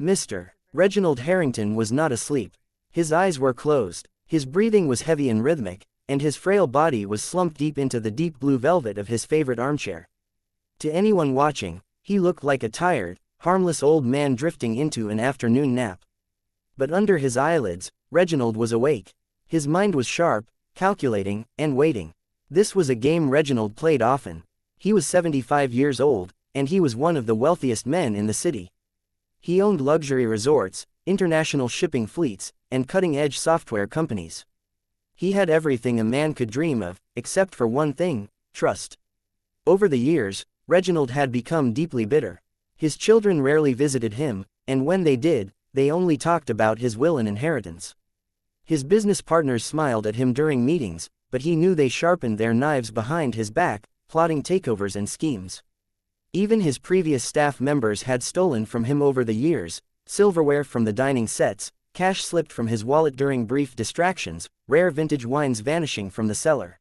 Mr. Reginald Harrington was not asleep. His eyes were closed, his breathing was heavy and rhythmic, and his frail body was slumped deep into the deep blue velvet of his favorite armchair. To anyone watching, he looked like a tired, harmless old man drifting into an afternoon nap. But under his eyelids, Reginald was awake. His mind was sharp, calculating, and waiting. This was a game Reginald played often. He was 75 years old, and he was one of the wealthiest men in the city. He owned luxury resorts, international shipping fleets, and cutting-edge software companies. He had everything a man could dream of, except for one thing: trust. Over the years, Reginald had become deeply bitter. His children rarely visited him, and when they did, they only talked about his will and inheritance. His business partners smiled at him during meetings, but he knew they sharpened their knives behind his back, plotting takeovers and schemes. Even his previous staff members had stolen from him over the years: silverware from the dining sets, cash slipped from his wallet during brief distractions, rare vintage wines vanishing from the cellar.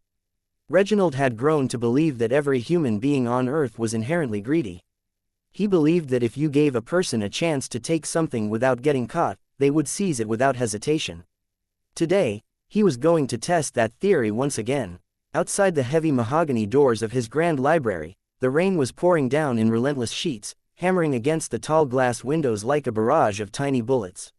Reginald had grown to believe that every human being on earth was inherently greedy. He believed that if you gave a person a chance to take something without getting caught, they would seize it without hesitation. Today, he was going to test that theory once again. Outside the heavy mahogany doors of his grand library, the rain was pouring down in relentless sheets, hammering against the tall glass windows like a barrage of tiny bullets.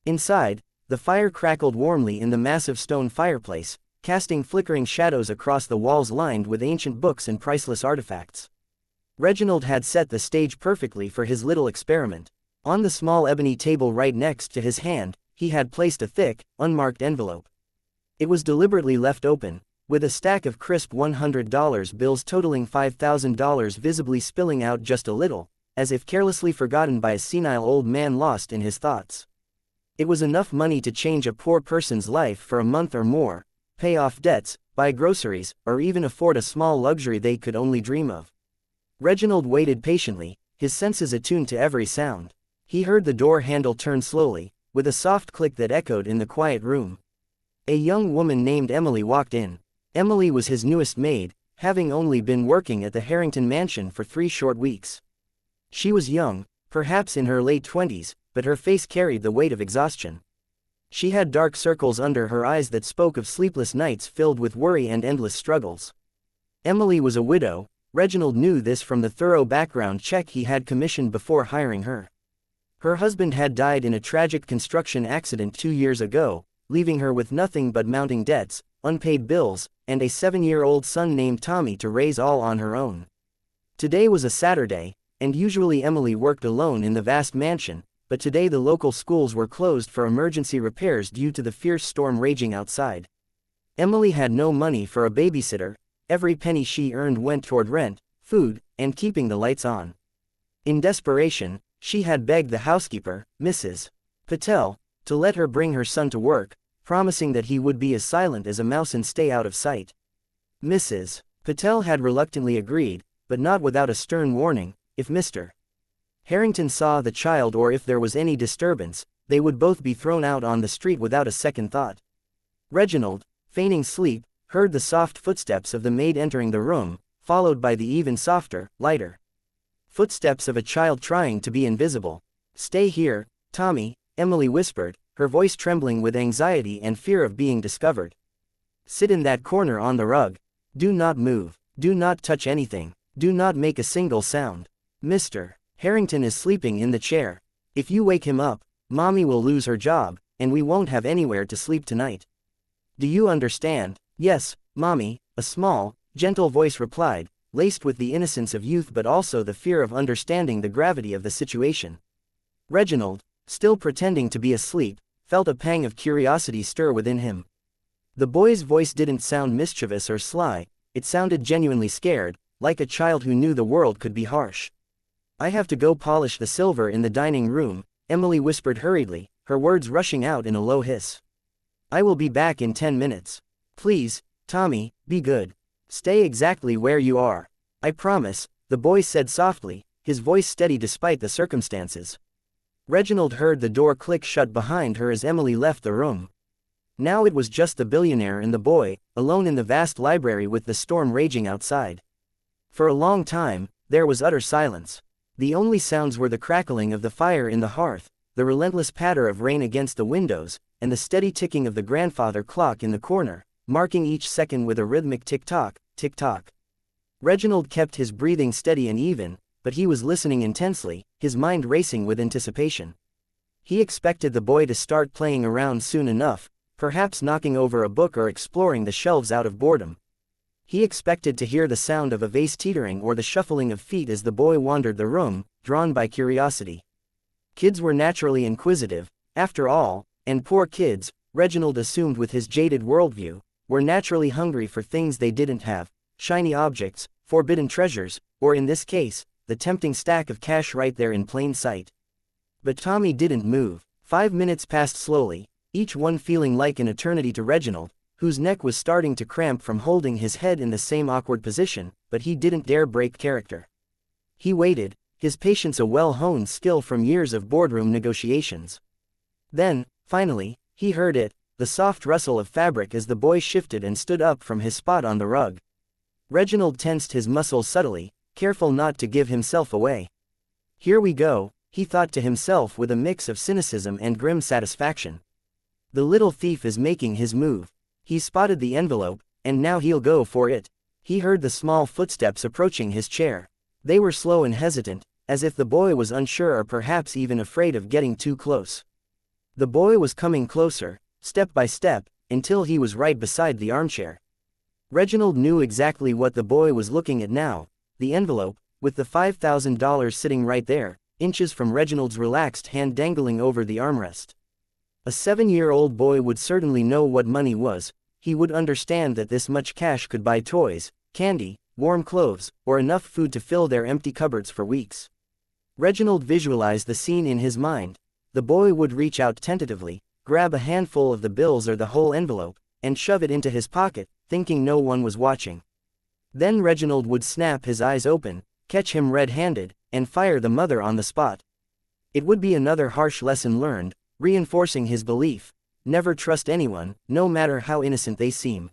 Inside, the fire crackled warmly in the massive stone fireplace, casting flickering shadows across the walls lined with ancient books and priceless artifacts. Reginald had set the stage perfectly for his little experiment. On the small ebony table right next to his hand, he had placed a thick, unmarked envelope. It was deliberately left open, with a stack of crisp $100 bills totaling $5,000 visibly spilling out just a little, as if carelessly forgotten by a senile old man lost in his thoughts. It was enough money to change a poor person's life for a month or more, pay off debts, buy groceries, or even afford a small luxury they could only dream of. Reginald waited patiently, his senses attuned to every sound. He heard the door handle turn slowly, with a soft click that echoed in the quiet room. A young woman named Emily walked in. Emily was his newest maid, having only been working at the Harrington mansion for 3 short weeks. She was young, perhaps in her late 20s, but her face carried the weight of exhaustion. She had dark circles under her eyes that spoke of sleepless nights filled with worry and endless struggles. Emily was a widow. Reginald knew this from the thorough background check he had commissioned before hiring her. Her husband had died in a tragic construction accident 2 years ago, leaving her with nothing but mounting debts, unpaid bills, and a 7-year-old son named Tommy to raise all on her own. Today was a Saturday, and usually Emily worked alone in the vast mansion, but today the local schools were closed for emergency repairs due to the fierce storm raging outside. Emily had no money for a babysitter. Every penny she earned went toward rent, food, and keeping the lights on. In desperation, she had begged the housekeeper, Mrs. Patel, to let her bring her son to work, promising that he would be as silent as a mouse and stay out of sight. Mrs. Patel had reluctantly agreed, but not without a stern warning: if Mr. Harrington saw the child or if there was any disturbance, they would both be thrown out on the street without a second thought. Reginald, feigning sleep, heard the soft footsteps of the maid entering the room, followed by the even softer, lighter footsteps of a child trying to be invisible. "Stay here, Tommy," Emily whispered, her voice trembling with anxiety and fear of being discovered. "Sit in that corner on the rug. Do not move. Do not touch anything. Do not make a single sound. Mr. Harrington is sleeping in the chair. If you wake him up, Mommy will lose her job, and we won't have anywhere to sleep tonight. Do you understand?" "Yes, Mommy," a small, gentle voice replied, laced with the innocence of youth but also the fear of understanding the gravity of the situation. Reginald, still pretending to be asleep, felt a pang of curiosity stir within him. The boy's voice didn't sound mischievous or sly, it sounded genuinely scared, like a child who knew the world could be harsh. "I have to go polish the silver in the dining room," Emily whispered hurriedly, her words rushing out in a low hiss. "I will be back in 10 minutes. Please, Tommy, be good. Stay exactly where you are. I promise," the boy said softly, his voice steady despite the circumstances. Reginald heard the door click shut behind her as Emily left the room. Now it was just the billionaire and the boy, alone in the vast library with the storm raging outside. For a long time, there was utter silence. The only sounds were the crackling of the fire in the hearth, the relentless patter of rain against the windows, and the steady ticking of the grandfather clock in the corner, marking each second with a rhythmic tick-tock, tick-tock. Reginald kept his breathing steady and even, but he was listening intensely, his mind racing with anticipation. He expected the boy to start playing around soon enough, perhaps knocking over a book or exploring the shelves out of boredom. He expected to hear the sound of a vase teetering or the shuffling of feet as the boy wandered the room, drawn by curiosity. Kids were naturally inquisitive, after all, and poor kids, Reginald assumed with his jaded worldview, were naturally hungry for things they didn't have, shiny objects, forbidden treasures, or in this case, the tempting stack of cash right there in plain sight. But Tommy didn't move. 5 minutes passed slowly, each one feeling like an eternity to Reginald, whose neck was starting to cramp from holding his head in the same awkward position, but he didn't dare break character. He waited, his patience a well-honed skill from years of boardroom negotiations. Then, finally, he heard it, the soft rustle of fabric as the boy shifted and stood up from his spot on the rug. Reginald tensed his muscles subtly, careful not to give himself away. Here we go, he thought to himself with a mix of cynicism and grim satisfaction. The little thief is making his move. He spotted the envelope, and now he'll go for it. He heard the small footsteps approaching his chair. They were slow and hesitant, as if the boy was unsure or perhaps even afraid of getting too close. The boy was coming closer, step by step, until he was right beside the armchair. Reginald knew exactly what the boy was looking at now, the envelope, with the $5,000 sitting right there, inches from Reginald's relaxed hand dangling over the armrest. A 7-year-old boy would certainly know what money was. He would understand that this much cash could buy toys, candy, warm clothes, or enough food to fill their empty cupboards for weeks. Reginald visualized the scene in his mind. The boy would reach out tentatively, grab a handful of the bills or the whole envelope, and shove it into his pocket, thinking no one was watching. Then Reginald would snap his eyes open, catch him red-handed, and fire the mother on the spot. It would be another harsh lesson learned, reinforcing his belief: never trust anyone, no matter how innocent they seem.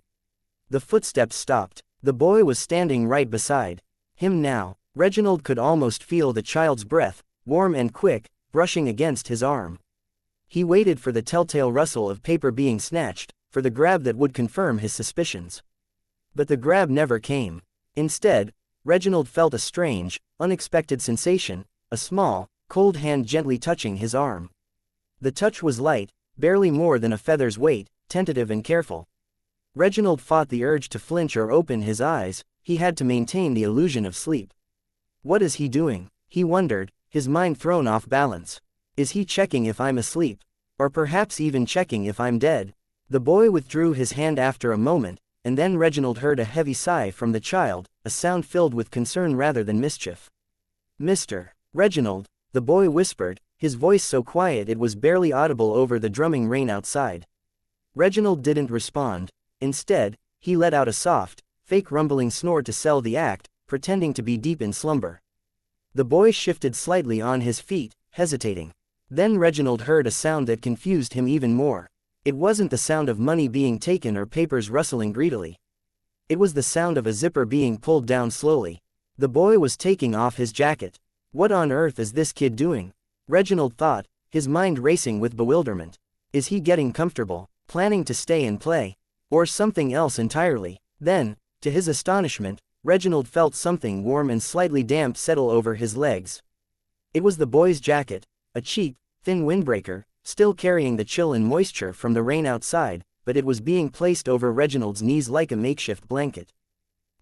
The footsteps stopped. The boy was standing right beside him now. Reginald could almost feel the child's breath, warm and quick, brushing against his arm. He waited for the telltale rustle of paper being snatched, for the grab that would confirm his suspicions. But the grab never came. Instead, Reginald felt a strange, unexpected sensation, a small, cold hand gently touching his arm. The touch was light, barely more than a feather's weight, tentative and careful. Reginald fought the urge to flinch or open his eyes. He had to maintain the illusion of sleep. What is he doing? He wondered, his mind thrown off balance. Is he checking if I'm asleep? Or perhaps even checking if I'm dead? The boy withdrew his hand after a moment, and then Reginald heard a heavy sigh from the child, a sound filled with concern rather than mischief. "Mr. Reginald," the boy whispered, his voice so quiet it was barely audible over the drumming rain outside. Reginald didn't respond. Instead, he let out a soft, fake rumbling snore to sell the act, pretending to be deep in slumber. The boy shifted slightly on his feet, hesitating. Then Reginald heard a sound that confused him even more. It wasn't the sound of money being taken or papers rustling greedily. It was the sound of a zipper being pulled down slowly. The boy was taking off his jacket. What on earth is this kid doing? Reginald thought, his mind racing with bewilderment. Is he getting comfortable, planning to stay and play? Or something else entirely? Then, to his astonishment, Reginald felt something warm and slightly damp settle over his legs. It was the boy's jacket, a cheap, thin windbreaker, still carrying the chill and moisture from the rain outside, but it was being placed over Reginald's knees like a makeshift blanket.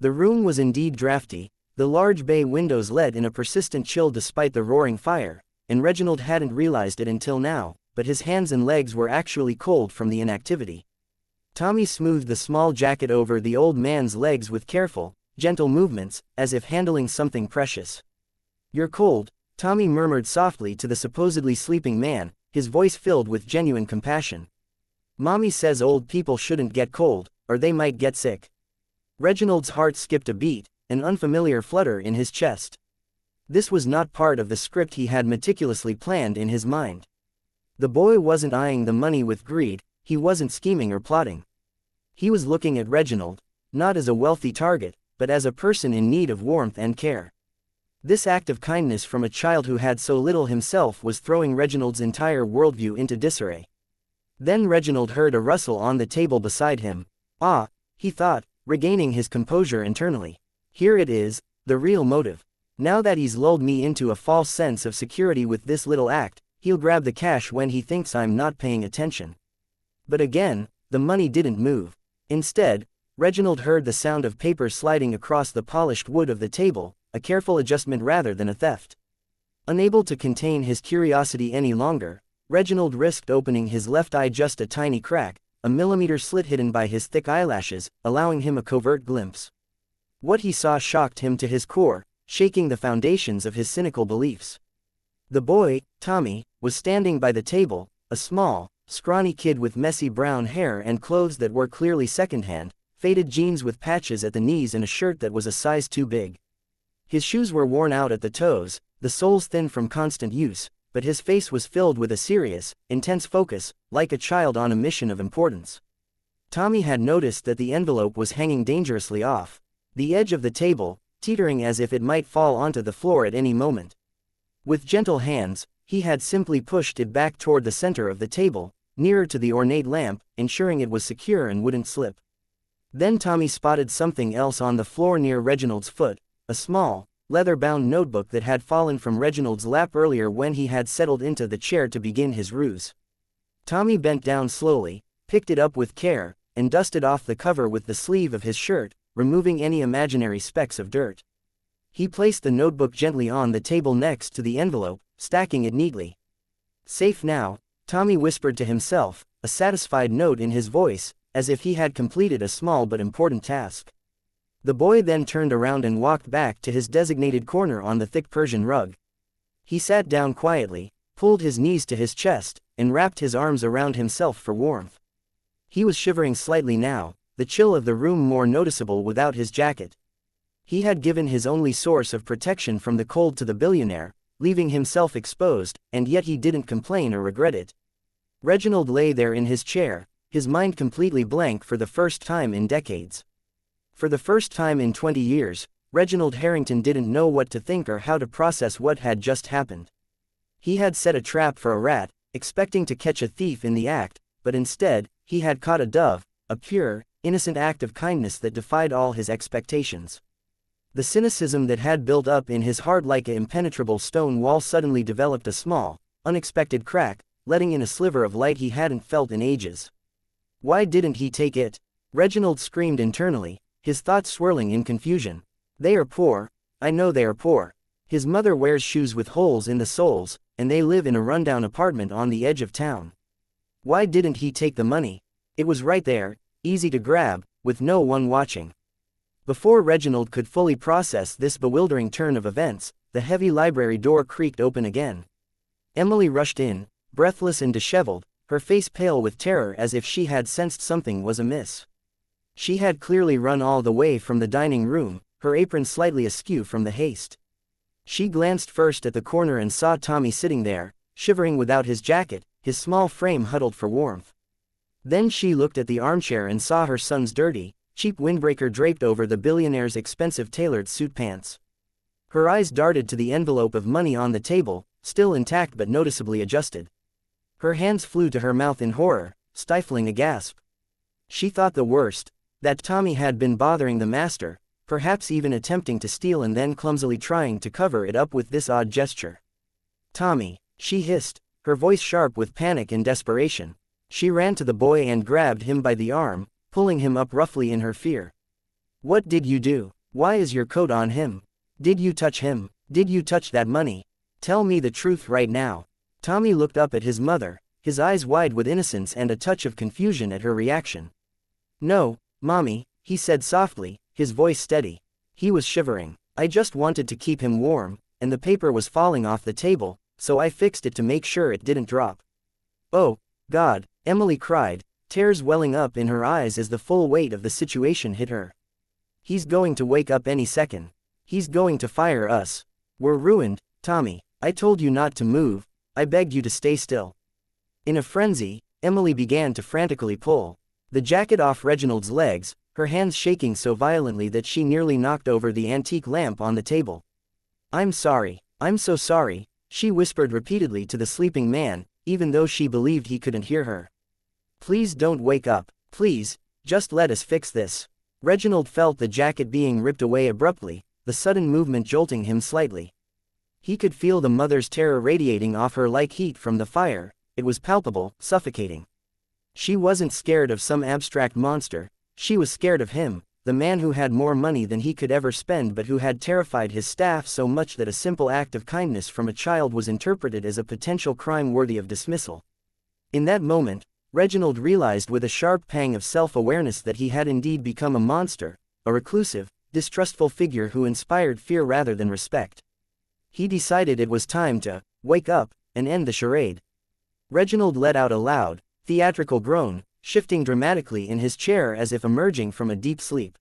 The room was indeed drafty. The large bay windows let in a persistent chill despite the roaring fire, and Reginald hadn't realized it until now, but his hands and legs were actually cold from the inactivity. Tommy smoothed the small jacket over the old man's legs with careful, gentle movements, as if handling something precious. "You're cold," Tommy murmured softly to the supposedly sleeping man, his voice filled with genuine compassion. "Mommy says old people shouldn't get cold, or they might get sick." Reginald's heart skipped a beat, an unfamiliar flutter in his chest. This was not part of the script he had meticulously planned in his mind. The boy wasn't eyeing the money with greed, he wasn't scheming or plotting. He was looking at Reginald, not as a wealthy target, but as a person in need of warmth and care. This act of kindness from a child who had so little himself was throwing Reginald's entire worldview into disarray. Then Reginald heard a rustle on the table beside him. Ah, he thought, regaining his composure internally. Here it is, the real motive. Now that he's lulled me into a false sense of security with this little act, he'll grab the cash when he thinks I'm not paying attention. But again, the money didn't move. Instead, Reginald heard the sound of paper sliding across the polished wood of the table, a careful adjustment rather than a theft. Unable to contain his curiosity any longer, Reginald risked opening his left eye just a tiny crack, a millimeter slit hidden by his thick eyelashes, allowing him a covert glimpse. What he saw shocked him to his core, shaking the foundations of his cynical beliefs. The boy, Tommy, was standing by the table, a small, scrawny kid with messy brown hair and clothes that were clearly secondhand, faded jeans with patches at the knees and a shirt that was a size too big. His shoes were worn out at the toes, the soles thin from constant use, but his face was filled with a serious, intense focus, like a child on a mission of importance. Tommy had noticed that the envelope was hanging dangerously off the edge of the table, teetering as if it might fall onto the floor at any moment. With gentle hands, he had simply pushed it back toward the center of the table, nearer to the ornate lamp, ensuring it was secure and wouldn't slip. Then Tommy spotted something else on the floor near Reginald's foot, a small, leather-bound notebook that had fallen from Reginald's lap earlier when he had settled into the chair to begin his ruse. Tommy bent down slowly, picked it up with care, and dusted off the cover with the sleeve of his shirt, removing any imaginary specks of dirt. He placed the notebook gently on the table next to the envelope, stacking it neatly. Safe now, Tommy whispered to himself, a satisfied note in his voice, as if he had completed a small but important task. The boy then turned around and walked back to his designated corner on the thick Persian rug. He sat down quietly, pulled his knees to his chest, and wrapped his arms around himself for warmth. He was shivering slightly now, the chill of the room more noticeable without his jacket. He had given his only source of protection from the cold to the billionaire, leaving himself exposed, and yet he didn't complain or regret it. Reginald lay there in his chair, his mind completely blank for the first time in decades. For the first time in 20 years, Reginald Harrington didn't know what to think or how to process what had just happened. He had set a trap for a rat, expecting to catch a thief in the act, but instead, he had caught a dove, a pure, innocent act of kindness that defied all his expectations. The cynicism that had built up in his heart like an impenetrable stone wall suddenly developed a small, unexpected crack, letting in a sliver of light he hadn't felt in ages. Why didn't he take it? Reginald screamed internally, his thoughts swirling in confusion. They are poor, I know they are poor. His mother wears shoes with holes in the soles, and they live in a rundown apartment on the edge of town. Why didn't he take the money? It was right there, easy to grab, with no one watching. Before Reginald could fully process this bewildering turn of events, the heavy library door creaked open again. Emily rushed in, breathless and disheveled, her face pale with terror as if she had sensed something was amiss. She had clearly run all the way from the dining room, her apron slightly askew from the haste. She glanced first at the corner and saw Tommy sitting there, shivering without his jacket, his small frame huddled for warmth. Then she looked at the armchair and saw her son's dirty, cheap windbreaker draped over the billionaire's expensive tailored suit pants. Her eyes darted to the envelope of money on the table, still intact but noticeably adjusted. Her hands flew to her mouth in horror, stifling a gasp. She thought the worst, that Tommy had been bothering the master, perhaps even attempting to steal and then clumsily trying to cover it up with this odd gesture. "Tommy," she hissed, her voice sharp with panic and desperation. She ran to the boy and grabbed him by the arm, pulling him up roughly in her fear. "What did you do? Why is your coat on him? Did you touch him? Did you touch that money? Tell me the truth right now." Tommy looked up at his mother, his eyes wide with innocence and a touch of confusion at her reaction. "No, Mommy," he said softly, his voice steady. He was shivering. "I just wanted to keep him warm, and the paper was falling off the table, so I fixed it to make sure it didn't drop." "Oh, God," Emily cried, tears welling up in her eyes as the full weight of the situation hit her. "He's going to wake up any second. He's going to fire us. We're ruined, Tommy. I told you not to move, I begged you to stay still." In a frenzy, Emily began to frantically pull the jacket off Reginald's legs, her hands shaking so violently that she nearly knocked over the antique lamp on the table. I'm sorry, I'm so sorry, she whispered repeatedly to the sleeping man, even though she believed he couldn't hear her. Please don't wake up, please, just let us fix this. Reginald felt the jacket being ripped away abruptly, the sudden movement jolting him slightly. He could feel the mother's terror radiating off her like heat from the fire. It was palpable, suffocating. She wasn't scared of some abstract monster, she was scared of him, the man who had more money than he could ever spend but who had terrified his staff so much that a simple act of kindness from a child was interpreted as a potential crime worthy of dismissal. In that moment, Reginald realized with a sharp pang of self-awareness that he had indeed become a monster, a reclusive, distrustful figure who inspired fear rather than respect. He decided it was time to wake up and end the charade. Reginald let out a loud, theatrical groan, shifting dramatically in his chair as if emerging from a deep sleep.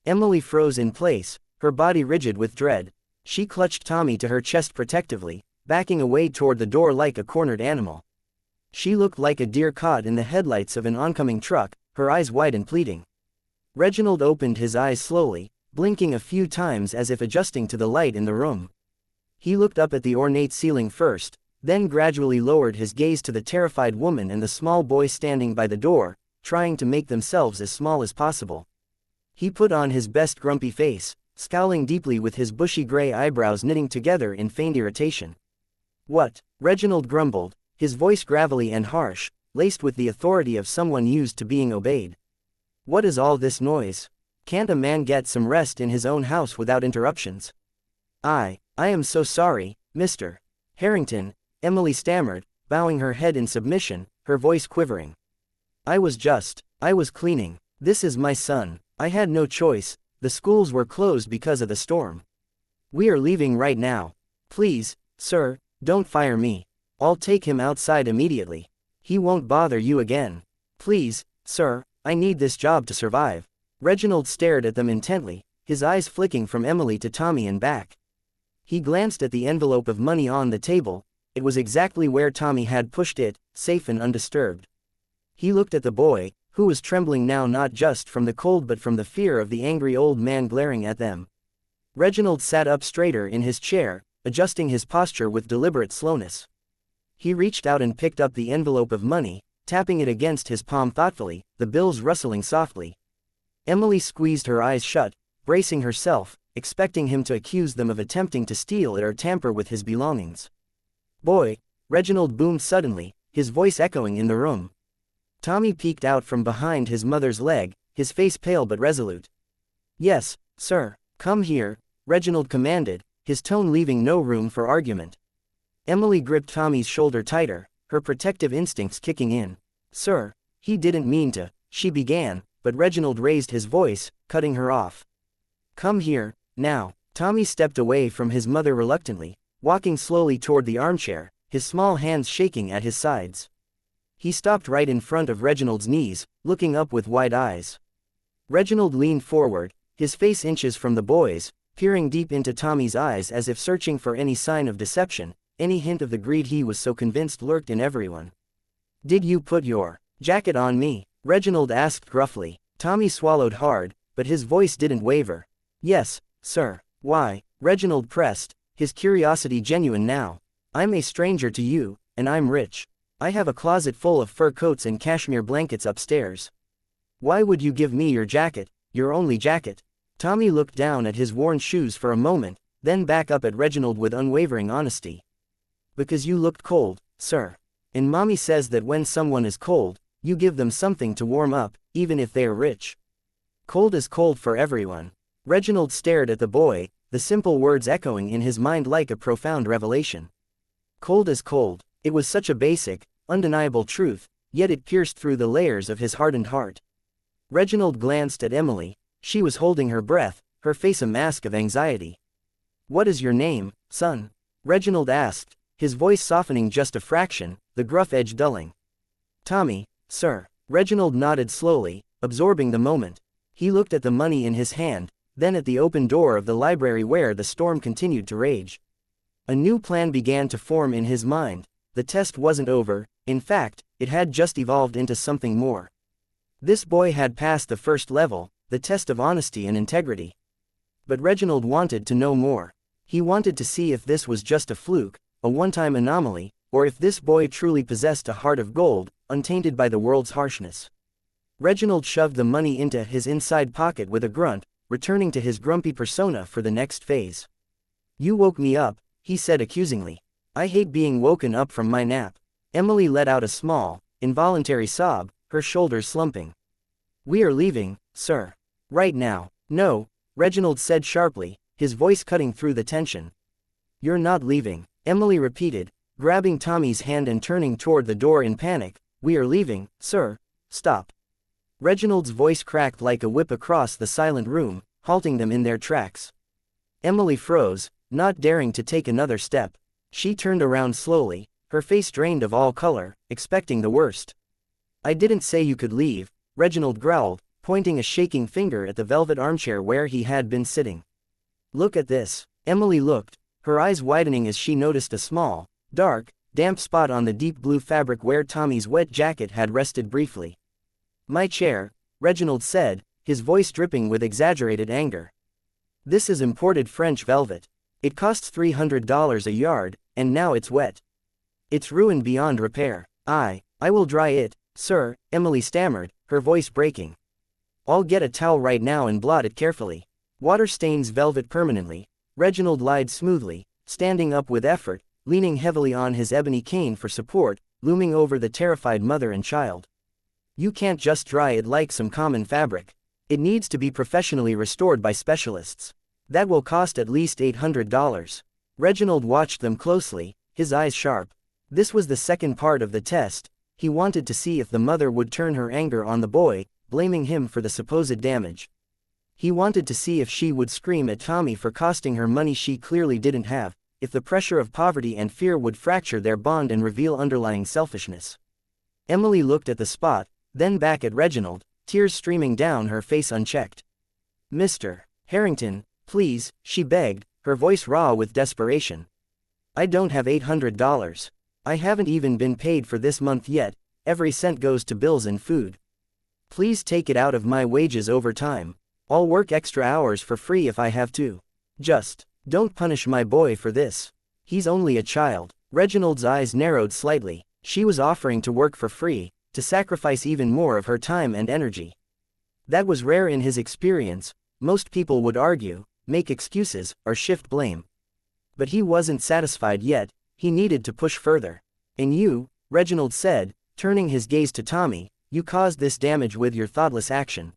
Emily froze in place, her body rigid with dread. She clutched Tommy to her chest protectively, backing away toward the door like a cornered animal. She looked like a deer caught in the headlights of an oncoming truck, her eyes wide and pleading. Reginald opened his eyes slowly, blinking a few times as if adjusting to the light in the room. He looked up at the ornate ceiling first, then gradually lowered his gaze to the terrified woman and the small boy standing by the door, trying to make themselves as small as possible. He put on his best grumpy face, scowling deeply with his bushy gray eyebrows knitting together in feigned irritation. "What?" Reginald grumbled, his voice gravelly and harsh, laced with the authority of someone used to being obeyed. "What is all this noise? Can't a man get some rest in his own house without interruptions?" I am so sorry, Mr. Harrington," Emily stammered, bowing her head in submission, her voice quivering. I was cleaning. This is my son. I had no choice, the schools were closed because of the storm. We are leaving right now. Please, sir, don't fire me. I'll take him outside immediately. He won't bother you again. Please, sir, I need this job to survive." Reginald stared at them intently, his eyes flicking from Emily to Tommy and back. He glanced at the envelope of money on the table. It was exactly where Tommy had pushed it, safe and undisturbed. He looked at the boy, who was trembling now not just from the cold but from the fear of the angry old man glaring at them. Reginald sat up straighter in his chair, adjusting his posture with deliberate slowness. He reached out and picked up the envelope of money, tapping it against his palm thoughtfully, the bills rustling softly. Emily squeezed her eyes shut, bracing herself, expecting him to accuse them of attempting to steal it or tamper with his belongings. "Boy," Reginald boomed suddenly, his voice echoing in the room. Tommy peeked out from behind his mother's leg, his face pale but resolute. "Yes, sir, come here," Reginald commanded, his tone leaving no room for argument. Emily gripped Tommy's shoulder tighter, her protective instincts kicking in. "Sir, he didn't mean to," she began, but Reginald raised his voice, cutting her off. "Come here, now." Tommy stepped away from his mother reluctantly, walking slowly toward the armchair, his small hands shaking at his sides. He stopped right in front of Reginald's knees, looking up with wide eyes. Reginald leaned forward, his face inches from the boy's, peering deep into Tommy's eyes as if searching for any sign of deception, any hint of the greed he was so convinced lurked in everyone. "Did you put your jacket on me?" Reginald asked gruffly. Tommy swallowed hard, but his voice didn't waver. "Yes, sir." "Why?" Reginald pressed, his curiosity genuine now. "I'm a stranger to you, and I'm rich. I have a closet full of fur coats and cashmere blankets upstairs. Why would you give me your jacket, your only jacket?" Tommy looked down at his worn shoes for a moment, then back up at Reginald with unwavering honesty. "Because you looked cold, sir. And Mommy says that when someone is cold, you give them something to warm up, even if they are rich. Cold is cold for everyone." Reginald stared at the boy, the simple words echoing in his mind like a profound revelation. Cold is cold. It was such a basic, undeniable truth, yet it pierced through the layers of his hardened heart. Reginald glanced at Emily. She was holding her breath, her face a mask of anxiety. "What is your name, son?" Reginald asked, his voice softening just a fraction, the gruff edge dulling. "Tommy, sir." Reginald nodded slowly, absorbing the moment. He looked at the money in his hand, then at the open door of the library where the storm continued to rage. A new plan began to form in his mind. The test wasn't over, in fact, it had just evolved into something more. This boy had passed the first level, the test of honesty and integrity. But Reginald wanted to know more. He wanted to see if this was just a fluke, a one-time anomaly, or if this boy truly possessed a heart of gold, untainted by the world's harshness. Reginald shoved the money into his inside pocket with a grunt, returning to his grumpy persona for the next phase. "You woke me up," he said accusingly. "I hate being woken up from my nap." Emily let out a small, involuntary sob, her shoulders slumping. "We are leaving, sir. Right now." "No," Reginald said sharply, his voice cutting through the tension. "You're not leaving," Emily repeated, grabbing Tommy's hand and turning toward the door in panic. "We are leaving, sir. Stop." Reginald's voice cracked like a whip across the silent room, halting them in their tracks. Emily froze, not daring to take another step. She turned around slowly, her face drained of all color, expecting the worst. "I didn't say you could leave," Reginald growled, pointing a shaking finger at the velvet armchair where he had been sitting. "Look at this." Emily looked, her eyes widening as she noticed a small, dark, damp spot on the deep blue fabric where Tommy's wet jacket had rested briefly. "My chair," Reginald said, his voice dripping with exaggerated anger. "This is imported French velvet. It costs $300 a yard, and now it's wet. It's ruined beyond repair." I will dry it, sir," Emily stammered, her voice breaking. "I'll get a towel right now and blot it carefully. Water stains velvet permanently," Reginald lied smoothly, standing up with effort, leaning heavily on his ebony cane for support, looming over the terrified mother and child. "You can't just dry it like some common fabric. It needs to be professionally restored by specialists. That will cost at least $800. Reginald watched them closely, his eyes sharp. This was the second part of the test. He wanted to see if the mother would turn her anger on the boy, blaming him for the supposed damage. He wanted to see if she would scream at Tommy for costing her money she clearly didn't have, if the pressure of poverty and fear would fracture their bond and reveal underlying selfishness. Emily looked at the spot, then back at Reginald, tears streaming down her face unchecked. "Mr. Harrington, please," she begged, her voice raw with desperation. "I don't have $800. I haven't even been paid for this month yet, every cent goes to bills and food. Please take it out of my wages over time. I'll work extra hours for free if I have to. Just don't punish my boy for this. He's only a child." Reginald's eyes narrowed slightly. She was offering to work for free, to sacrifice even more of her time and energy. That was rare in his experience. Most people would argue, make excuses, or shift blame. But he wasn't satisfied yet, he needed to push further. "And you," Reginald said, turning his gaze to Tommy, "you caused this damage with your thoughtless action.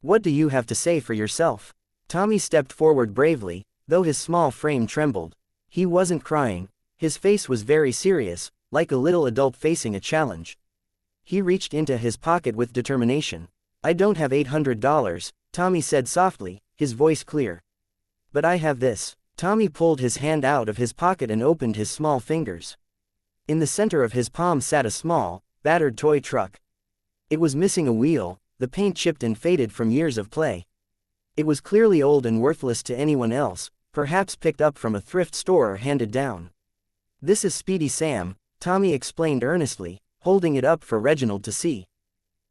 What do you have to say for yourself?" Tommy stepped forward bravely, though his small frame trembled. He wasn't crying, his face was very serious, like a little adult facing a challenge. He reached into his pocket with determination. "I don't have $800, Tommy said softly, his voice clear. "But I have this." Tommy pulled his hand out of his pocket and opened his small fingers. In the center of his palm sat a small, battered toy truck. It was missing a wheel, the paint chipped and faded from years of play. It was clearly old and worthless to anyone else, perhaps picked up from a thrift store or handed down. "This is Speedy Sam," Tommy explained earnestly, holding it up for Reginald to see.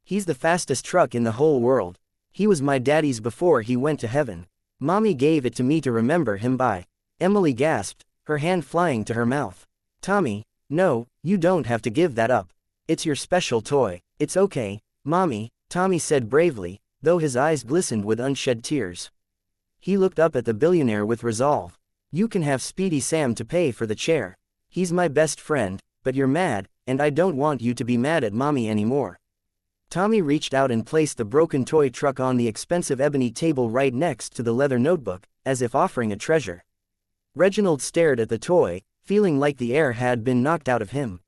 "He's the fastest truck in the whole world. He was my daddy's before he went to heaven. Mommy gave it to me to remember him by." Emily gasped, her hand flying to her mouth. "Tommy, no, you don't have to give that up. It's your special toy." "It's okay, Mommy," Tommy said bravely, though his eyes glistened with unshed tears. He looked up at the billionaire with resolve. "You can have Speedy Sam to pay for the chair. He's my best friend, but you're mad, and I don't want you to be mad at Mommy anymore." Tommy reached out and placed the broken toy truck on the expensive ebony table right next to the leather notebook, as if offering a treasure. Reginald stared at the toy, feeling like the air had been knocked out of him.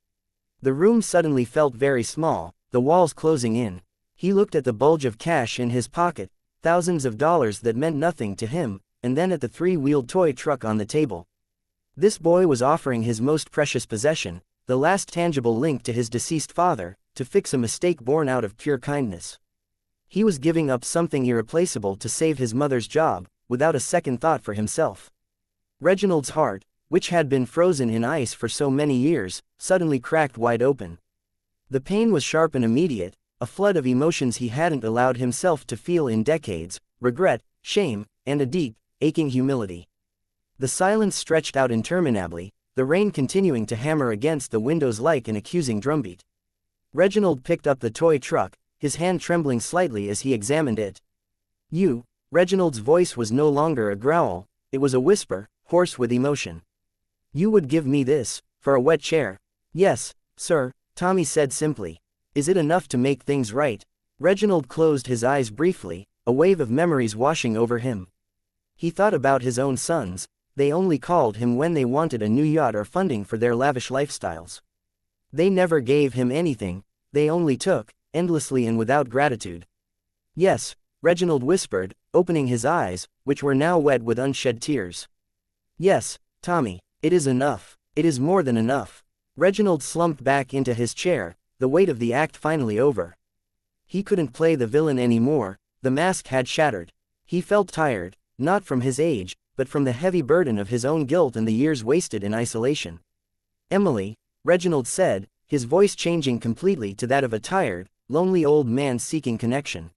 The room suddenly felt very small, the walls closing in. He looked at the bulge of cash in his pocket, thousands of dollars that meant nothing to him, and then at the three-wheeled toy truck on the table. This boy was offering his most precious possession, the last tangible link to his deceased father, to fix a mistake born out of pure kindness. He was giving up something irreplaceable to save his mother's job, without a second thought for himself. Reginald's heart, which had been frozen in ice for so many years, suddenly cracked wide open. The pain was sharp and immediate, a flood of emotions he hadn't allowed himself to feel in decades: regret, shame, and a deep, aching humility. The silence stretched out interminably, the rain continuing to hammer against the windows like an accusing drumbeat. Reginald picked up the toy truck, his hand trembling slightly as he examined it. "You," Reginald's voice was no longer a growl, it was a whisper, hoarse with emotion. "You would give me this, for a wet chair?" "Yes, sir," Tommy said simply. "Is it enough to make things right?" Reginald closed his eyes briefly, a wave of memories washing over him. He thought about his own sons, they only called him when they wanted a new yacht or funding for their lavish lifestyles. They never gave him anything, they only took, endlessly and without gratitude. "Yes," Reginald whispered, opening his eyes, which were now wet with unshed tears. "Yes, Tommy, it is enough, it is more than enough." Reginald slumped back into his chair, the weight of the act finally over. He couldn't play the villain anymore, the mask had shattered. He felt tired, not from his age, but from the heavy burden of his own guilt and the years wasted in isolation. "Emily," Reginald said, his voice changing completely to that of a tired, lonely old man seeking connection.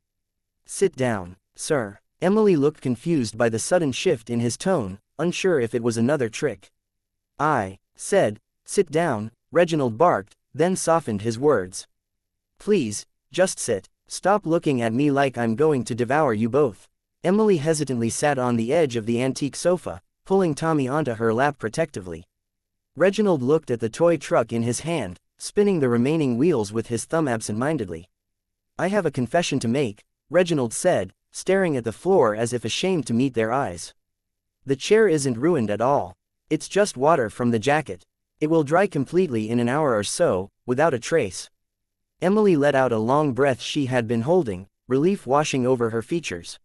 "Sit down, sir." Emily looked confused by the sudden shift in his tone, unsure if it was another trick. "I said, sit down," Reginald barked, then softened his words. "Please, just sit. Stop looking at me like I'm going to devour you both." Emily hesitantly sat on the edge of the antique sofa, pulling Tommy onto her lap protectively. Reginald looked at the toy truck in his hand, spinning the remaining wheels with his thumb absent-mindedly. "I have a confession to make," Reginald said, staring at the floor as if ashamed to meet their eyes. "The chair isn't ruined at all. It's just water from the jacket. It will dry completely in an hour or so, without a trace." Emily let out a long breath she had been holding, relief washing over her features.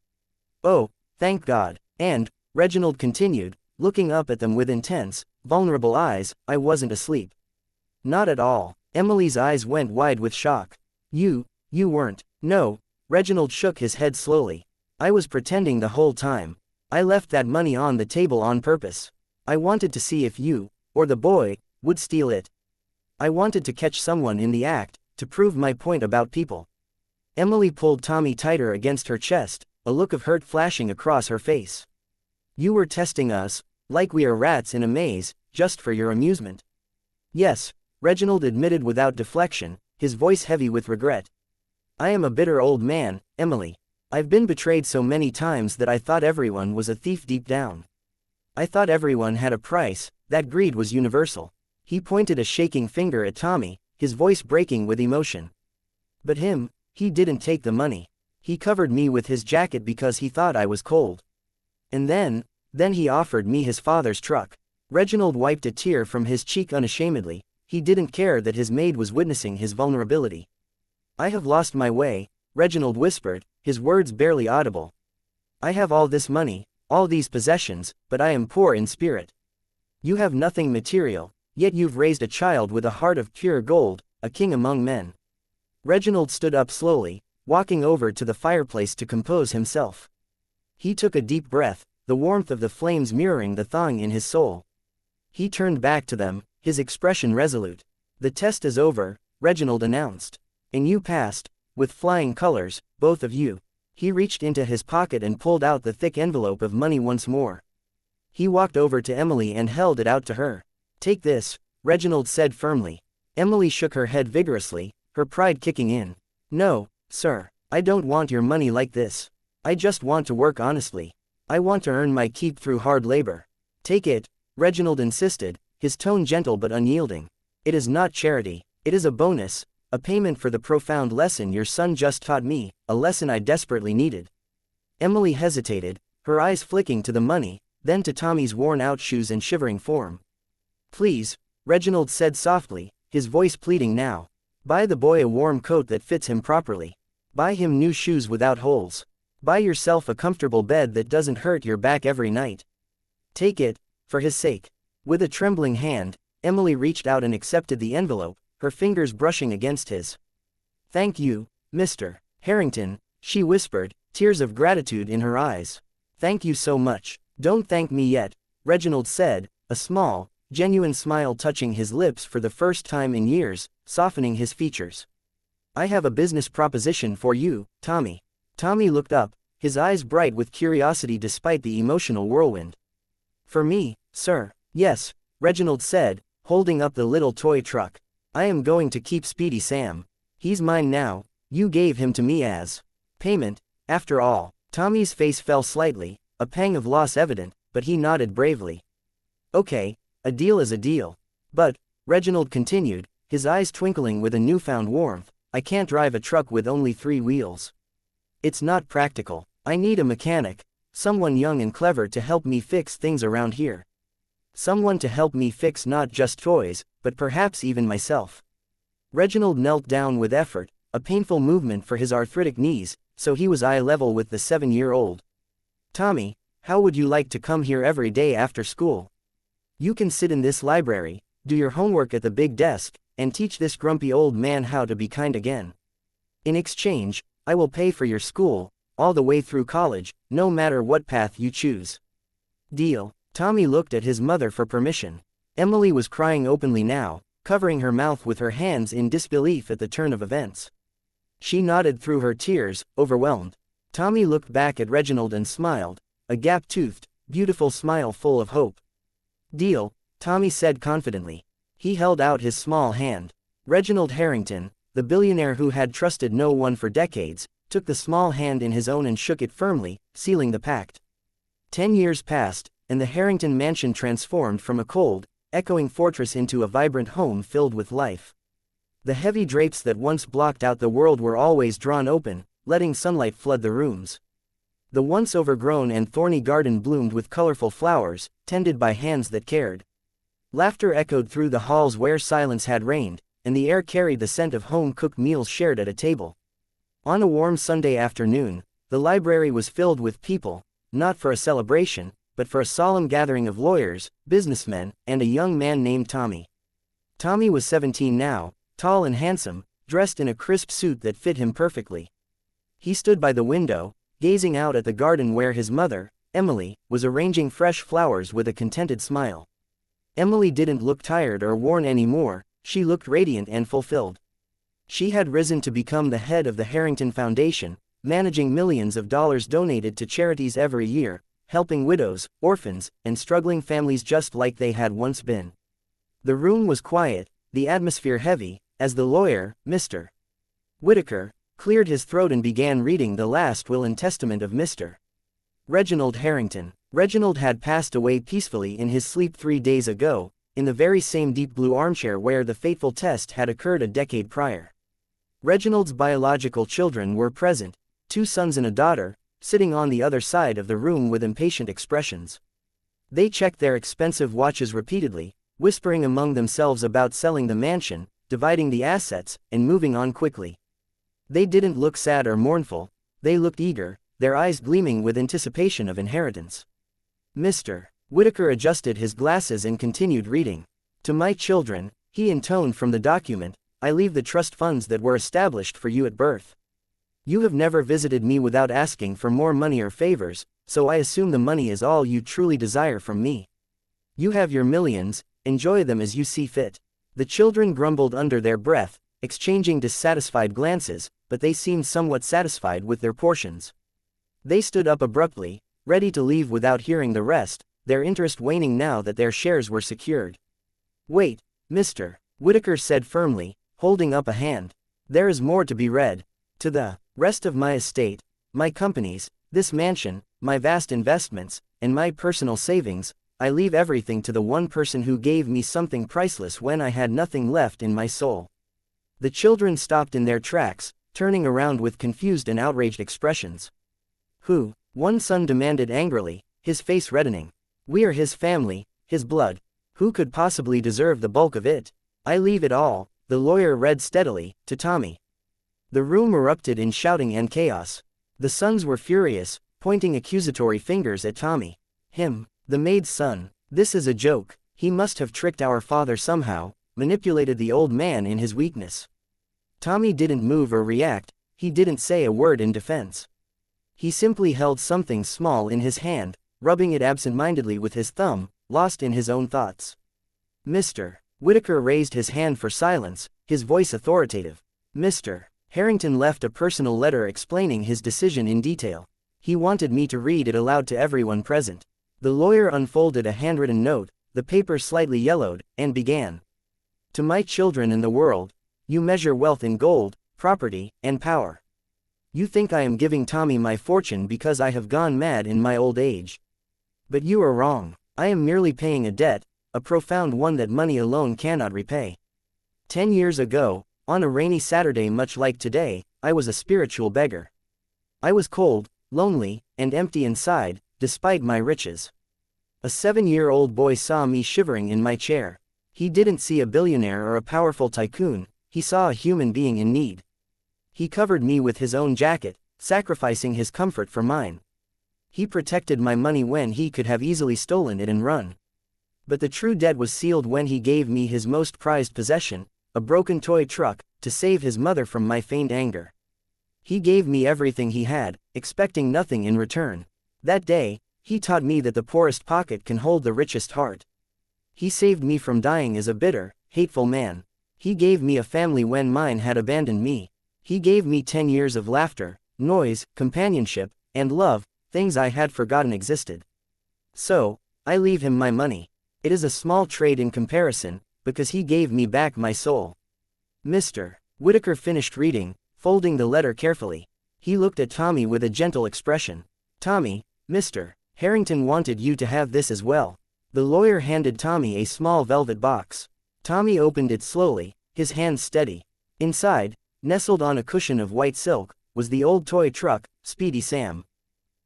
"Oh, thank God." And, Reginald continued, looking up at them with intense, vulnerable eyes, "I wasn't asleep." "Not at all." Emily's eyes went wide with shock. You weren't." "No." Reginald shook his head slowly. "I was pretending the whole time. I left that money on the table on purpose. I wanted to see if you, or the boy, would steal it. I wanted to catch someone in the act, to prove my point about people." Emily pulled Tommy tighter against her chest, a look of hurt flashing across her face. "You were testing us, like we are rats in a maze, just for your amusement." "Yes," Reginald admitted without deflection, his voice heavy with regret. "I am a bitter old man, Emily. I've been betrayed so many times that I thought everyone was a thief deep down. I thought everyone had a price, that greed was universal." He pointed a shaking finger at Tommy, his voice breaking with emotion. "But he didn't take the money. He covered me with his jacket because he thought I was cold. And then he offered me his father's truck." Reginald wiped a tear from his cheek unashamedly, he didn't care that his maid was witnessing his vulnerability. "I have lost my way," Reginald whispered, his words barely audible. "I have all this money, all these possessions, but I am poor in spirit. You have nothing material, yet you've raised a child with a heart of pure gold, a king among men." Reginald stood up slowly, walking over to the fireplace to compose himself. He took a deep breath, the warmth of the flames mirroring the thawing in his soul. He turned back to them, his expression resolute. "The test is over," Reginald announced. "And you passed, with flying colors, both of you." He reached into his pocket and pulled out the thick envelope of money once more. He walked over to Emily and held it out to her. "Take this," Reginald said firmly. Emily shook her head vigorously, her pride kicking in. "No, sir, I don't want your money like this. I just want to work honestly. I want to earn my keep through hard labor." "Take it," Reginald insisted, his tone gentle but unyielding. "It is not charity, it is a bonus, a payment for the profound lesson your son just taught me, a lesson I desperately needed." Emily hesitated, her eyes flicking to the money, then to Tommy's worn-out shoes and shivering form. "Please," Reginald said softly, his voice pleading now. "Buy the boy a warm coat that fits him properly. Buy him new shoes without holes. Buy yourself a comfortable bed that doesn't hurt your back every night. Take it, for his sake." With a trembling hand, Emily reached out and accepted the envelope, her fingers brushing against his. "Thank you, Mr. Harrington," she whispered, tears of gratitude in her eyes. "Thank you so much." "Don't thank me yet," Reginald said, a small, genuine smile touching his lips for the first time in years, softening his features. "I have a business proposition for you, Tommy." Tommy looked up, his eyes bright with curiosity despite the emotional whirlwind. For me, sir. Yes, Reginald said, holding up the little toy truck. I am going to keep Speedy Sam. He's mine now, you gave him to me as payment, after all. Tommy's face fell slightly, a pang of loss evident, but he nodded bravely. Okay, a deal is a deal. But, Reginald continued, his eyes twinkling with a newfound warmth, I can't drive a truck with only 3 wheels. It's not practical. I need a mechanic, someone young and clever to help me fix things around here. Someone to help me fix not just toys, but perhaps even myself. Reginald knelt down with effort, a painful movement for his arthritic knees, so he was eye level with the 7-year-old. Tommy, how would you like to come here every day after school? You can sit in this library, do your homework at the big desk, and teach this grumpy old man how to be kind again. In exchange, I will pay for your school, all the way through college, no matter what path you choose. Deal. Tommy looked at his mother for permission. Emily was crying openly now, covering her mouth with her hands in disbelief at the turn of events. She nodded through her tears, overwhelmed. Tommy looked back at Reginald and smiled, a gap-toothed, beautiful smile full of hope. Deal, Tommy said confidently. He held out his small hand. Reginald Harrington, the billionaire who had trusted no one for decades, took the small hand in his own and shook it firmly, sealing the pact. 10 years passed, and the Harrington mansion transformed from a cold, echoing fortress into a vibrant home filled with life. The heavy drapes that once blocked out the world were always drawn open, letting sunlight flood the rooms. The once overgrown and thorny garden bloomed with colorful flowers, tended by hands that cared. Laughter echoed through the halls where silence had reigned, and the air carried the scent of home-cooked meals shared at a table. On a warm Sunday afternoon, the library was filled with people, not for a celebration, but for a solemn gathering of lawyers, businessmen, and a young man named Tommy. Tommy was 17 now, tall and handsome, dressed in a crisp suit that fit him perfectly. He stood by the window, gazing out at the garden where his mother, Emily, was arranging fresh flowers with a contented smile. Emily didn't look tired or worn anymore, she looked radiant and fulfilled. She had risen to become the head of the Harrington Foundation, managing millions of dollars donated to charities every year, helping widows, orphans, and struggling families just like they had once been. The room was quiet, the atmosphere heavy, as the lawyer, Mr. Whitaker, cleared his throat and began reading the last will and testament of Mr. Reginald Harrington. Reginald had passed away peacefully in his sleep 3 days ago, in the very same deep blue armchair where the fateful test had occurred a decade prior. Reginald's biological children were present, 2 sons and a daughter, sitting on the other side of the room with impatient expressions. They checked their expensive watches repeatedly, whispering among themselves about selling the mansion, dividing the assets, and moving on quickly. They didn't look sad or mournful, they looked eager, their eyes gleaming with anticipation of inheritance. Mr. Whitaker adjusted his glasses and continued reading. To my children, he intoned from the document, I leave the trust funds that were established for you at birth. You have never visited me without asking for more money or favors, so I assume the money is all you truly desire from me. You have your millions, enjoy them as you see fit. The children grumbled under their breath, exchanging dissatisfied glances, but they seemed somewhat satisfied with their portions. They stood up abruptly, ready to leave without hearing the rest, their interest waning now that their shares were secured. Wait, Mr. Whitaker said firmly, holding up a hand. There is more to be read. To the rest of my estate, my companies, this mansion, my vast investments, and my personal savings, I leave everything to the one person who gave me something priceless when I had nothing left in my soul. The children stopped in their tracks, turning around with confused and outraged expressions. Who? One son demanded angrily, his face reddening. We are his family, his blood. Who could possibly deserve the bulk of it? I leave it all, the lawyer read steadily, to Tommy. The room erupted in shouting and chaos. The sons were furious, pointing accusatory fingers at Tommy. Him, the maid's son. This is a joke. He must have tricked our father somehow, manipulated the old man in his weakness. Tommy didn't move or react, he didn't say a word in defense. He simply held something small in his hand, rubbing it absent-mindedly with his thumb, lost in his own thoughts. Mr. Whitaker raised his hand for silence, his voice authoritative. Mr. Harrington left a personal letter explaining his decision in detail. He wanted me to read it aloud to everyone present. The lawyer unfolded a handwritten note, the paper slightly yellowed, and began. To my children in the world, you measure wealth in gold, property, and power. You think I am giving Tommy my fortune because I have gone mad in my old age. But you are wrong. I am merely paying a debt, a profound one that money alone cannot repay. 10 years ago, on a rainy Saturday much like today, I was a spiritual beggar. I was cold, lonely, and empty inside, despite my riches. A 7-year-old boy saw me shivering in my chair. He didn't see a billionaire or a powerful tycoon, he saw a human being in need. He covered me with his own jacket, sacrificing his comfort for mine. He protected my money when he could have easily stolen it and run. But the true debt was sealed when he gave me his most prized possession, a broken toy truck, to save his mother from my feigned anger. He gave me everything he had, expecting nothing in return. That day, he taught me that the poorest pocket can hold the richest heart. He saved me from dying as a bitter, hateful man. He gave me a family when mine had abandoned me. He gave me 10 years of laughter, noise, companionship, and love, things I had forgotten existed. So, I leave him my money. It is a small trade in comparison, because he gave me back my soul. Mr. Whitaker finished reading, folding the letter carefully. He looked at Tommy with a gentle expression. Tommy, Mr. Harrington wanted you to have this as well. The lawyer handed Tommy a small velvet box. Tommy opened it slowly, his hands steady. Inside, nestled on a cushion of white silk, was the old toy truck, Speedy Sam.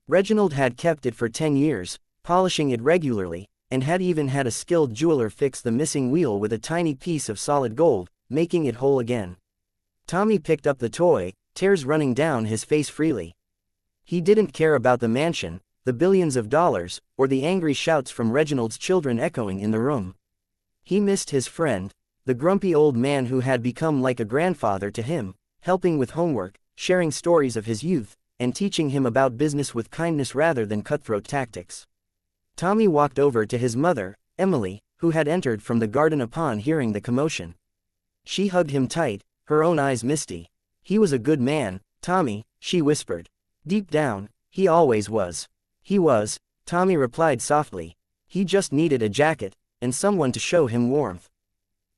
Reginald had kept it for 10 years, polishing it regularly, and had even had a skilled jeweler fix the missing wheel with a tiny piece of solid gold, making it whole again. Tommy picked up the toy, tears running down his face freely. He didn't care about the mansion, the billions of dollars, or the angry shouts from Reginald's children echoing in the room. He missed his friend, the grumpy old man who had become like a grandfather to him, helping with homework, sharing stories of his youth, and teaching him about business with kindness rather than cutthroat tactics. Tommy walked over to his mother, Emily, who had entered from the garden upon hearing the commotion. She hugged him tight, her own eyes misty. He was a good man, Tommy, she whispered. Deep down, he always was. He was, Tommy replied softly. He just needed a jacket, and someone to show him warmth.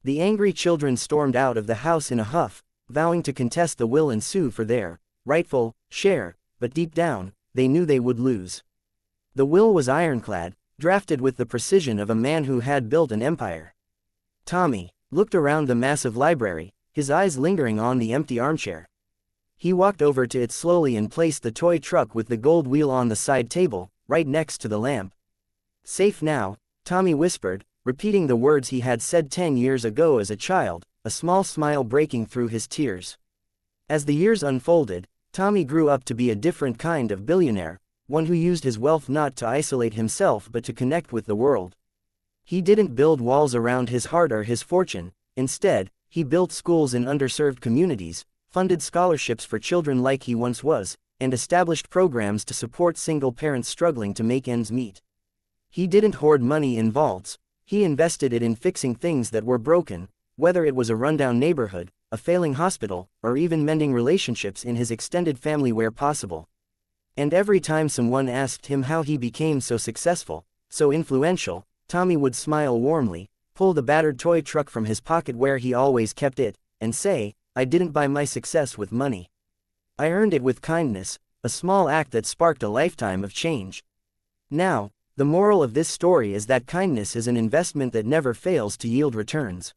The angry children stormed out of the house in a huff, vowing to contest the will and sue for their rightful share, but deep down, they knew they would lose. The will was ironclad, drafted with the precision of a man who had built an empire. Tommy looked around the massive library, his eyes lingering on the empty armchair. He walked over to it slowly and placed the toy truck with the gold wheel on the side table, right next to the lamp. Safe now, Tommy whispered, repeating the words he had said 10 years ago as a child, a small smile breaking through his tears. As the years unfolded, Tommy grew up to be a different kind of billionaire, one who used his wealth not to isolate himself but to connect with the world. He didn't build walls around his heart or his fortune. Instead, he built schools in underserved communities, funded scholarships for children like he once was, and established programs to support single parents struggling to make ends meet. He didn't hoard money in vaults, he invested it in fixing things that were broken, whether it was a rundown neighborhood, a failing hospital, or even mending relationships in his extended family where possible. And every time someone asked him how he became so successful, so influential, Tommy would smile warmly, pull the battered toy truck from his pocket where he always kept it, and say, I didn't buy my success with money. I earned it with kindness, a small act that sparked a lifetime of change. Now, the moral of this story is that kindness is an investment that never fails to yield returns.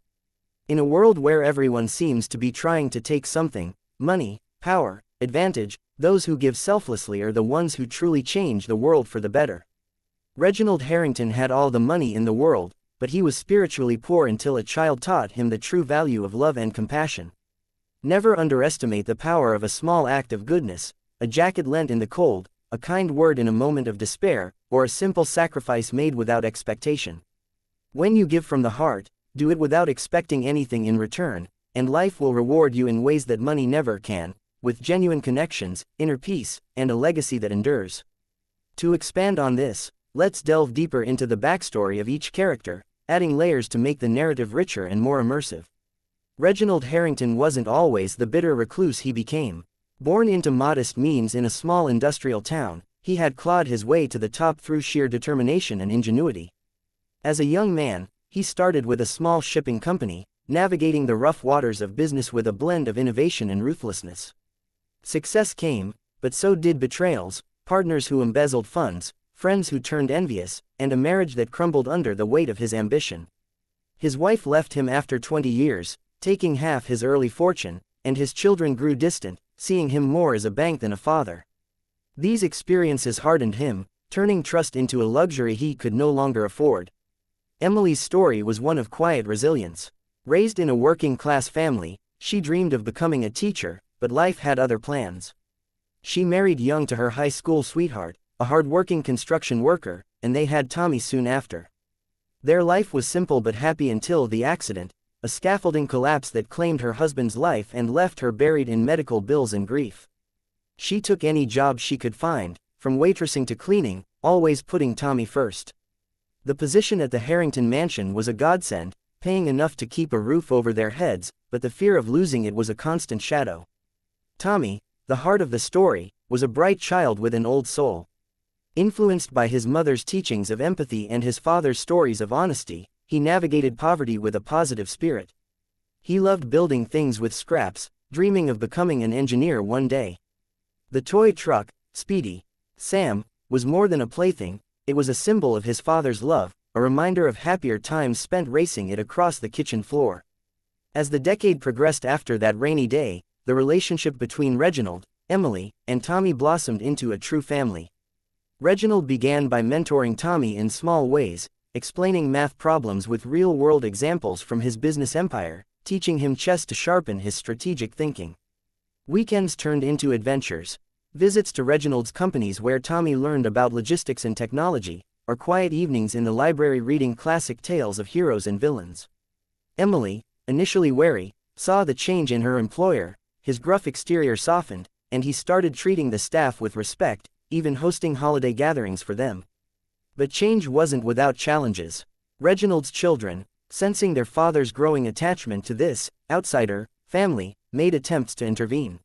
In a world where everyone seems to be trying to take something, money, power, advantage, those who give selflessly are the ones who truly change the world for the better. Reginald Harrington had all the money in the world, but he was spiritually poor until a child taught him the true value of love and compassion. Never underestimate the power of a small act of goodness, a jacket lent in the cold, a kind word in a moment of despair, or a simple sacrifice made without expectation. When you give from the heart, do it without expecting anything in return, and life will reward you in ways that money never can, with genuine connections, inner peace, and a legacy that endures. To expand on this, let's delve deeper into the backstory of each character, adding layers to make the narrative richer and more immersive. Reginald Harrington wasn't always the bitter recluse he became. Born into modest means in a small industrial town, he had clawed his way to the top through sheer determination and ingenuity. As a young man, he started with a small shipping company, navigating the rough waters of business with a blend of innovation and ruthlessness. Success came, but so did betrayals, partners who embezzled funds, friends who turned envious, and a marriage that crumbled under the weight of his ambition. His wife left him after 20 years, taking half his early fortune, and his children grew distant, seeing him more as a bank than a father. These experiences hardened him, turning trust into a luxury he could no longer afford. Emily's story was one of quiet resilience. Raised in a working-class family, she dreamed of becoming a teacher, but life had other plans. She married young to her high school sweetheart, a hard-working construction worker, and they had Tommy soon after. Their life was simple but happy until the accident, a scaffolding collapse that claimed her husband's life and left her buried in medical bills and grief. She took any job she could find, from waitressing to cleaning, always putting Tommy first. The position at the Harrington mansion was a godsend, paying enough to keep a roof over their heads, but the fear of losing it was a constant shadow. Tommy, the heart of the story, was a bright child with an old soul. Influenced by his mother's teachings of empathy and his father's stories of honesty, he navigated poverty with a positive spirit. He loved building things with scraps, dreaming of becoming an engineer one day. The toy truck, Speedy Sam, was more than a plaything, it was a symbol of his father's love, a reminder of happier times spent racing it across the kitchen floor. As the decade progressed after that rainy day, the relationship between Reginald, Emily, and Tommy blossomed into a true family. Reginald began by mentoring Tommy in small ways, explaining math problems with real-world examples from his business empire, teaching him chess to sharpen his strategic thinking. Weekends turned into adventures, visits to Reginald's companies where Tommy learned about logistics and technology, or quiet evenings in the library reading classic tales of heroes and villains. Emily, initially wary, saw the change in her employer, his gruff exterior softened, and he started treating the staff with respect, even hosting holiday gatherings for them. But change wasn't without challenges. Reginald's children, sensing their father's growing attachment to this outsider family, made attempts to intervene.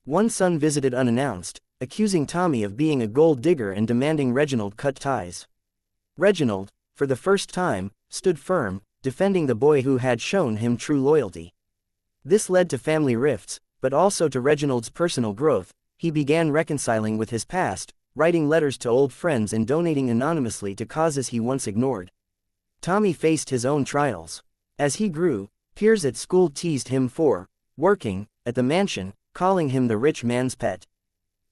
One son visited unannounced, accusing Tommy of being a gold digger and demanding Reginald cut ties. Reginald, for the first time, stood firm, defending the boy who had shown him true loyalty. This led to family rifts, but also to Reginald's personal growth. He began reconciling with his past, writing letters to old friends and donating anonymously to causes he once ignored. Tommy faced his own trials. As he grew, peers at school teased him for working at the mansion, calling him the rich man's pet.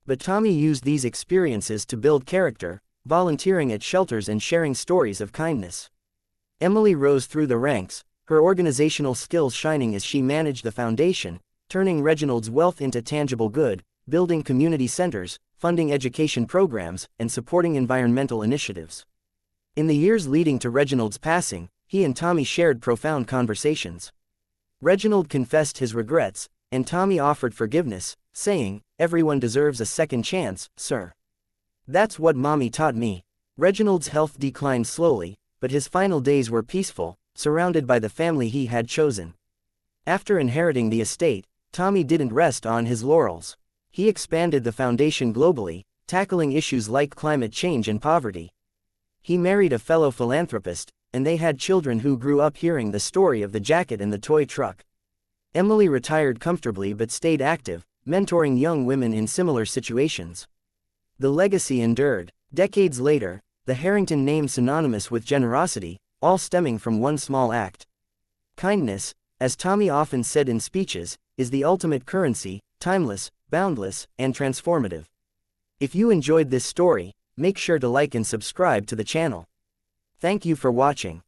But Tommy used these experiences to build character, volunteering at shelters and sharing stories of kindness. Emily rose through the ranks, her organizational skills shining as she managed the foundation, turning Reginald's wealth into tangible good, building community centers, funding education programs, and supporting environmental initiatives. In the years leading to Reginald's passing, he and Tommy shared profound conversations. Reginald confessed his regrets, and Tommy offered forgiveness, saying, "Everyone deserves a second chance, sir. That's what Mommy taught me." Reginald's health declined slowly, but his final days were peaceful, surrounded by the family he had chosen. After inheriting the estate, Tommy didn't rest on his laurels. He expanded the foundation globally, tackling issues like climate change and poverty. He married a fellow philanthropist, and they had children who grew up hearing the story of the jacket and the toy truck. Emily retired comfortably but stayed active, mentoring young women in similar situations. The legacy endured. Decades later, the Harrington name synonymous with generosity, all stemming from one small act. Kindness, as Tommy often said in speeches, is the ultimate currency, timeless, boundless, and transformative. If you enjoyed this story, make sure to like and subscribe to the channel. Thank you for watching.